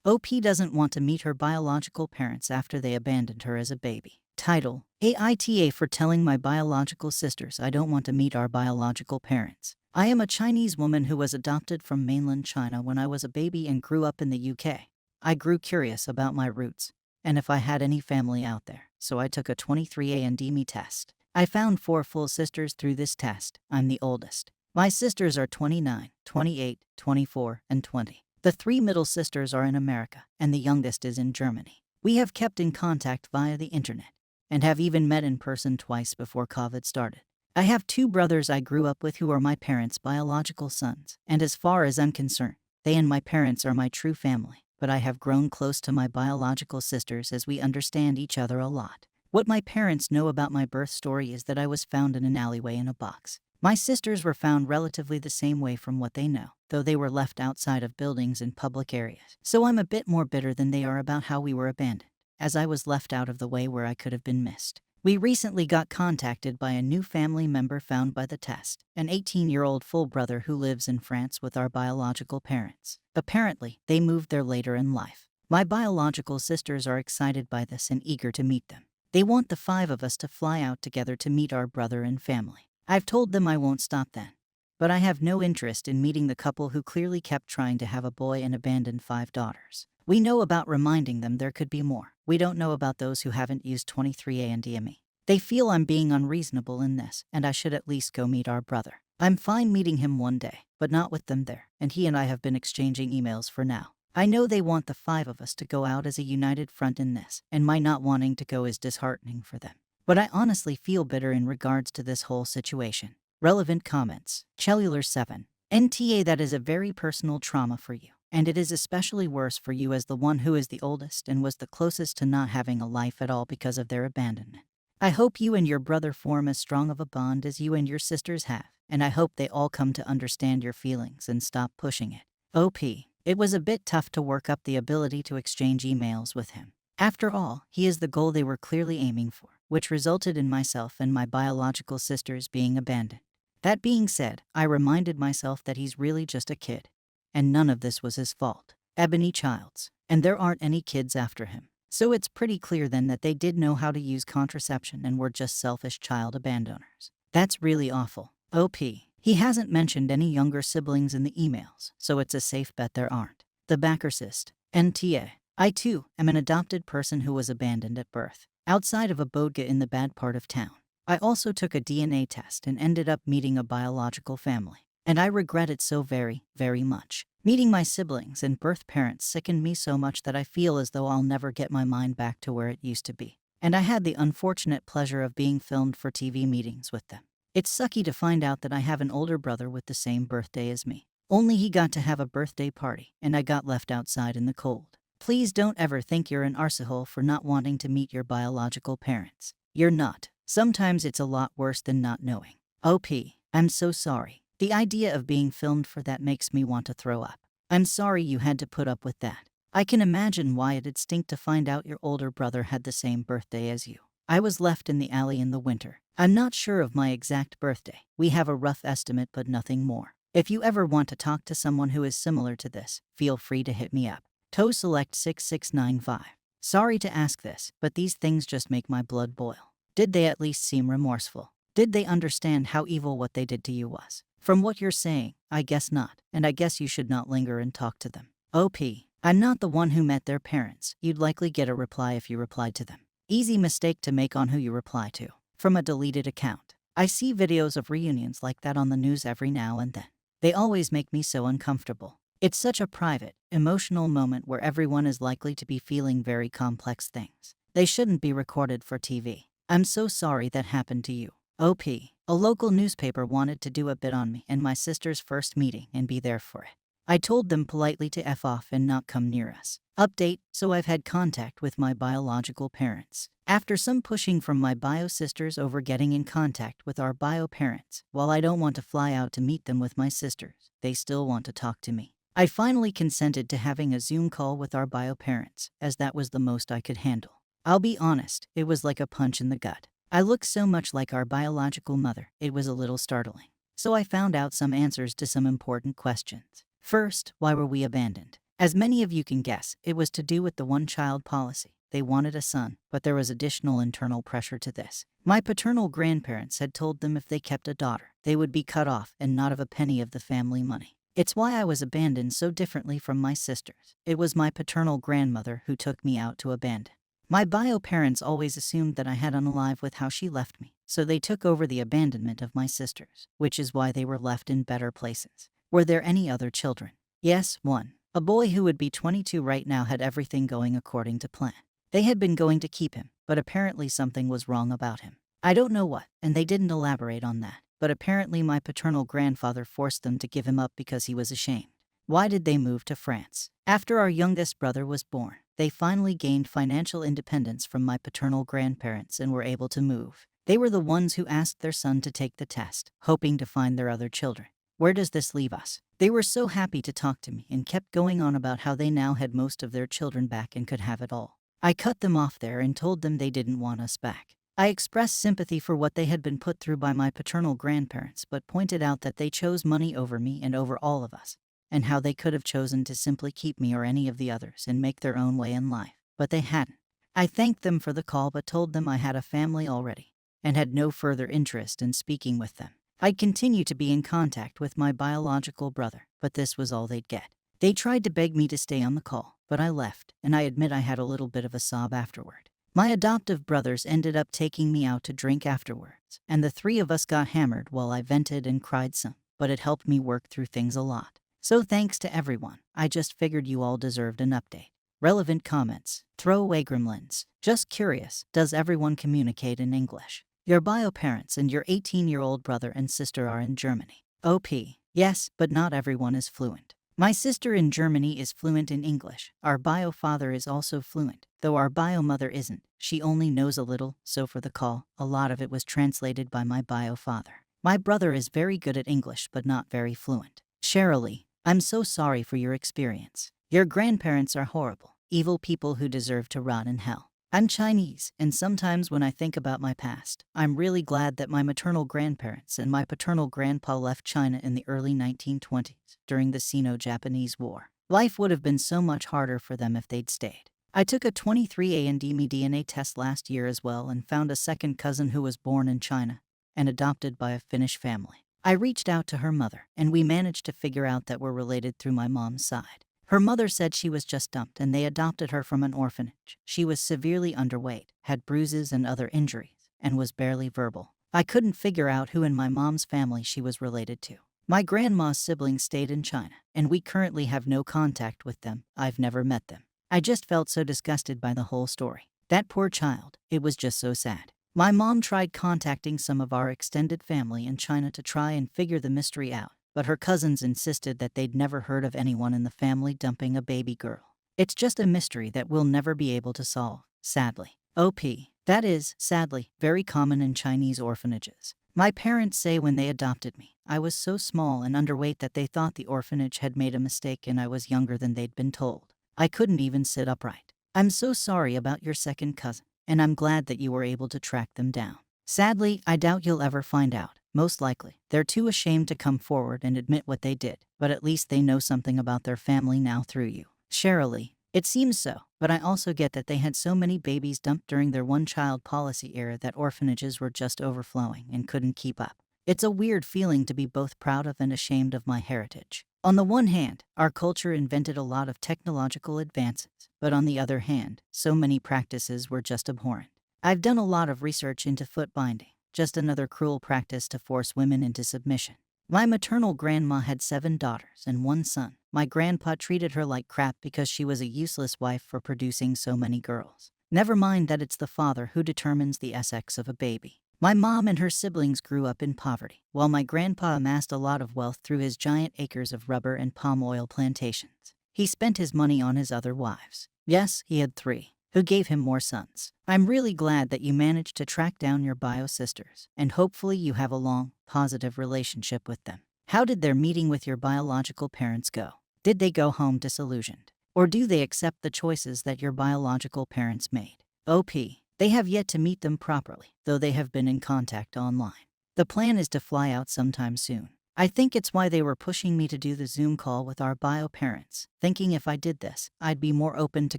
OP doesn't want to meet her biological parents after they abandoned her as a baby. Title: AITA for telling my biological sisters I don't want to meet our biological parents. I am a Chinese woman who was adopted from mainland China when I was a baby and grew up in the UK. I grew curious about my roots and if I had any family out there, so I took a 23andMe test. I found 4 full sisters through this test. I'm the oldest. My sisters are 29, 28, 24, and 20. The 3 middle sisters are in America, and the youngest is in Germany. We have kept in contact via the internet and have even met in person twice before COVID started. I have 2 brothers I grew up with who are my parents' biological sons, and as far as I'm concerned, they and my parents are my true family, but I have grown close to my biological sisters as we understand each other a lot. What my parents know about my birth story is that I was found in an alleyway in a box. My sisters were found relatively the same way from what they know, though they were left outside of buildings in public areas. So I'm a bit more bitter than they are about how we were abandoned, as I was left out of the way where I could have been missed. We recently got contacted by a new family member found by the test, an 18-year-old full brother who lives in France with our biological parents. Apparently, they moved there later in life. My biological sisters are excited by this and eager to meet them. They want the 5 of us to fly out together to meet our brother and family. I've told them I won't stop then, but I have no interest in meeting the couple who clearly kept trying to have a boy and abandoned 5 daughters. We know about reminding them there could be more. We don't know about those who haven't used 23andMe. They feel I'm being unreasonable in this, and I should at least go meet our brother. I'm fine meeting him one day, but not with them there, and he and I have been exchanging emails for now. I know they want the 5 of us to go out as a united front in this, and my not wanting to go is disheartening for them. But I honestly feel bitter in regards to this whole situation. Relevant comments. Cellular 7. NTA, that is a very personal trauma for you, and it is especially worse for you as the one who is the oldest and was the closest to not having a life at all because of their abandonment. I hope you and your brother form as strong of a bond as you and your sisters have, and I hope they all come to understand your feelings and stop pushing it. OP. It was a bit tough to work up the ability to exchange emails with him. After all, he is the goal they were clearly aiming for, which resulted in myself and my biological sisters being abandoned. That being said, I reminded myself that he's really just a kid, and none of this was his fault. Ebony Childs. And there aren't any kids after him. So it's pretty clear then that they did know how to use contraception and were just selfish child abandoners. That's really awful. OP. He hasn't mentioned any younger siblings in the emails, so it's a safe bet there aren't. The Backersist. NTA. I too am an adopted person who was abandoned at birth, outside of a bodega in the bad part of town. I also took a DNA test and ended up meeting a biological family, and I regret it so very, very much. Meeting my siblings and birth parents sickened me so much that I feel as though I'll never get my mind back to where it used to be. And I had the unfortunate pleasure of being filmed for TV meetings with them. It's sucky to find out that I have an older brother with the same birthday as me. Only he got to have a birthday party, and I got left outside in the cold. Please don't ever think you're an arsehole for not wanting to meet your biological parents. You're not. Sometimes it's a lot worse than not knowing. OP. I'm so sorry. The idea of being filmed for that makes me want to throw up. I'm sorry you had to put up with that. I can imagine why it'd stink to find out your older brother had the same birthday as you. I was left in the alley in the winter. I'm not sure of my exact birthday. We have a rough estimate but nothing more. If you ever want to talk to someone who is similar to this, feel free to hit me up. Toe select 6695. Sorry to ask this, but these things just make my blood boil. Did they at least seem remorseful? Did they understand how evil what they did to you was? From what you're saying, I guess not, and I guess you should not linger and talk to them. OP. I'm not the one who met their parents. You'd likely get a reply if you replied to them. Easy mistake to make on who you reply to. From a deleted account. I see videos of reunions like that on the news every now and then. They always make me so uncomfortable. It's such a private, emotional moment where everyone is likely to be feeling very complex things. They shouldn't be recorded for TV. I'm so sorry that happened to you. OP. A local newspaper wanted to do a bit on me and my sister's first meeting and be there for it. I told them politely to F off and not come near us. Update, so I've had contact with my biological parents. After some pushing from my bio sisters over getting in contact with our bio parents, while I don't want to fly out to meet them with my sisters, they still want to talk to me. I finally consented to having a Zoom call with our bio parents, as that was the most I could handle. I'll be honest, it was like a punch in the gut. I look so much like our biological mother, it was a little startling. So I found out some answers to some important questions. First, why were we abandoned? As many of you can guess, it was to do with the one-child policy. They wanted a son, but there was additional internal pressure to this. My paternal grandparents had told them if they kept a daughter, they would be cut off and not of a penny of the family money. It's why I was abandoned so differently from my sisters. It was my paternal grandmother who took me out to abandon. My bio parents always assumed that I had unalive with how she left me, so they took over the abandonment of my sisters, which is why they were left in better places. Were there any other children? Yes, one. A boy who would be 22 right now had everything going according to plan. They had been going to keep him, but apparently something was wrong about him. I don't know what, and they didn't elaborate on that, but apparently my paternal grandfather forced them to give him up because he was ashamed. Why did they move to France? After our youngest brother was born, they finally gained financial independence from my paternal grandparents and were able to move. They were the ones who asked their son to take the test, hoping to find their other children. Where does this leave us? They were so happy to talk to me and kept going on about how they now had most of their children back and could have it all. I cut them off there and told them they didn't want us back. I expressed sympathy for what they had been put through by my paternal grandparents, but pointed out that they chose money over me and over all of us, and how they could have chosen to simply keep me or any of the others and make their own way in life, but they hadn't. I thanked them for the call but told them I had a family already and had no further interest in speaking with them. I'd continue to be in contact with my biological brother, but this was all they'd get. They tried to beg me to stay on the call, but I left, and I admit I had a little bit of a sob afterward. My adoptive brothers ended up taking me out to drink afterwards, and the three of us got hammered while I vented and cried some, but it helped me work through things a lot. So thanks to everyone. I just figured you all deserved an update. Relevant comments. Throwaway gremlins. Just curious, does everyone communicate in English? Your bio parents and your 18-year-old brother and sister are in Germany. OP. Yes, but not everyone is fluent. My sister in Germany is fluent in English. Our bio father is also fluent, though our bio mother isn't. She only knows a little, so for the call, a lot of it was translated by my bio father. My brother is very good at English but not very fluent. Cherylee, I'm so sorry for your experience. Your grandparents are horrible, evil people who deserve to rot in hell. I'm Chinese, and sometimes when I think about my past, I'm really glad that my maternal grandparents and my paternal grandpa left China in the early 1920s during the Sino-Japanese War. Life would have been so much harder for them if they'd stayed. I took a 23andMe DNA test last year as well and found a second cousin who was born in China and adopted by a Finnish family. I reached out to her mother, and we managed to figure out that we're related through my mom's side. Her mother said she was just dumped and they adopted her from an orphanage. She was severely underweight, had bruises and other injuries, and was barely verbal. I couldn't figure out who in my mom's family she was related to. My grandma's siblings stayed in China, and we currently have no contact with them. I've never met them. I just felt so disgusted by the whole story. That poor child, it was just so sad. My mom tried contacting some of our extended family in China to try and figure the mystery out, but her cousins insisted that they'd never heard of anyone in the family dumping a baby girl. It's just a mystery that we'll never be able to solve, sadly. OP. That is, sadly, very common in Chinese orphanages. My parents say when they adopted me, I was so small and underweight that they thought the orphanage had made a mistake and I was younger than they'd been told. I couldn't even sit upright. I'm so sorry about your second cousin, and I'm glad that you were able to track them down. Sadly, I doubt you'll ever find out. Most likely, they're too ashamed to come forward and admit what they did, but at least they know something about their family now through you. Cherylee, it seems so, but I also get that they had so many babies dumped during their one-child policy era that orphanages were just overflowing and couldn't keep up. It's a weird feeling to be both proud of and ashamed of my heritage. On the one hand, our culture invented a lot of technological advances, but on the other hand, so many practices were just abhorrent. I've done a lot of research into foot binding, just another cruel practice to force women into submission. My maternal grandma had 7 daughters and 1 son. My grandpa treated her like crap because she was a useless wife for producing so many girls. Never mind that it's the father who determines the sex of a baby. My mom and her siblings grew up in poverty, while my grandpa amassed a lot of wealth through his giant acres of rubber and palm oil plantations. He spent his money on his other wives. Yes, he had 3. Who gave him more sons. I'm really glad that you managed to track down your bio sisters, and hopefully you have a long, positive relationship with them. How did their meeting with your biological parents go? Did they go home disillusioned? Or do they accept the choices that your biological parents made? OP. They have yet to meet them properly, though they have been in contact online. The plan is to fly out sometime soon. I think it's why they were pushing me to do the Zoom call with our bio parents, thinking if I did this, I'd be more open to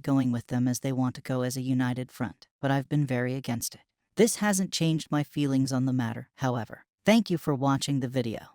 going with them as they want to go as a united front, but I've been very against it. This hasn't changed my feelings on the matter, however. Thank you for watching the video.